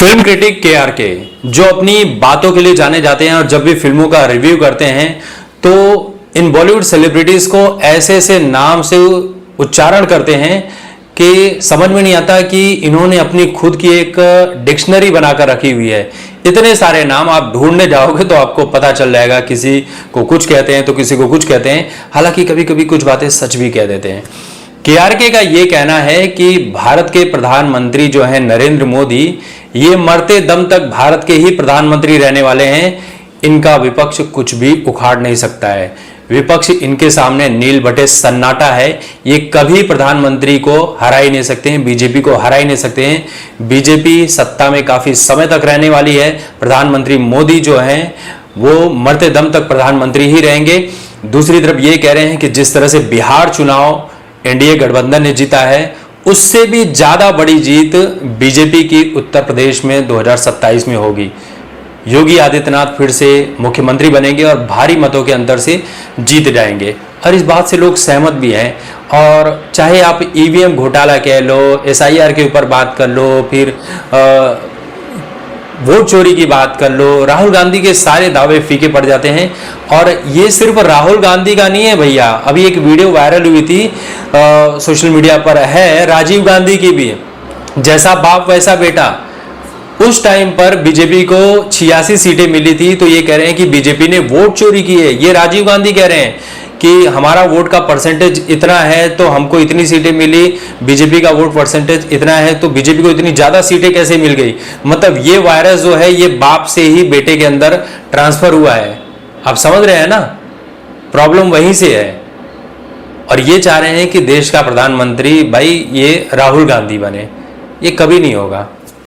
Film critic के जो अपनी बातों के लिए जाने जाते हैं और जब भी फिल्मों का रिव्यू करते हैं तो इन बॉलीवुड सेलिब्रिटीज को ऐसे ऐसे नाम से उच्चारण करते हैं कि समझ में नहीं आता कि इन्होंने अपनी खुद की एक डिक्शनरी बनाकर रखी हुई है। इतने सारे नाम आप ढूंढने जाओगे तो आपको पता चल जाएगा, किसी को कुछ कहते हैं तो किसी को कुछ कहते हैं। हालांकि कभी कभी कुछ बातें सच भी कह देते हैं। के का ये कहना है कि भारत के प्रधानमंत्री जो हैं नरेंद्र मोदी, ये मरते दम तक भारत के ही प्रधानमंत्री रहने वाले हैं। इनका विपक्ष कुछ भी उखाड़ नहीं सकता है। विपक्ष इनके सामने नील बटे सन्नाटा है। ये कभी प्रधानमंत्री को हरा ही नहीं सकते हैं, बीजेपी को हरा ही नहीं सकते हैं। बीजेपी सत्ता में काफी समय तक रहने वाली है। प्रधानमंत्री मोदी जो हैं वो मरते दम तक प्रधानमंत्री ही रहेंगे। दूसरी तरफ ये कह रहे हैं कि जिस तरह से बिहार चुनाव एनडीए गठबंधन ने जीता है, उससे भी ज्यादा बड़ी जीत बीजेपी की उत्तर प्रदेश में 2027 में होगी। योगी आदित्यनाथ फिर से मुख्यमंत्री बनेंगे और भारी मतों के अंतर से जीत जाएंगे। और इस बात से लोग सहमत भी हैं। और चाहे आप ईवीएम घोटाला कह लो, एसआईआर के ऊपर बात कर लो, फिर वोट चोरी की बात कर लो, राहुल गांधी के सारे दावे फीके पड़ जाते हैं। और ये सिर्फ राहुल गांधी का नहीं है भैया। अभी एक वीडियो वायरल हुई थी सोशल मीडिया पर, है राजीव गांधी की भी, जैसा बाप वैसा बेटा। उस टाइम पर बीजेपी को 86 सीटें मिली थी, तो ये कह रहे हैं कि बीजेपी ने वोट चोरी की है। ये राजीव गांधी कह रहे हैं कि हमारा वोट का परसेंटेज इतना है तो हमको इतनी सीटें मिली, बीजेपी का वोट परसेंटेज इतना है तो बीजेपी को इतनी ज्यादा सीटें कैसे मिल गई। मतलब ये वायरस जो है ये बाप से ही बेटे के अंदर ट्रांसफर हुआ है। आप समझ रहे हैं ना, प्रॉब्लम वहीं से है। और ये चाह रहे हैं कि देश का प्रधानमंत्री भाई ये राहुल गांधी बने। ये कभी नहीं होगा।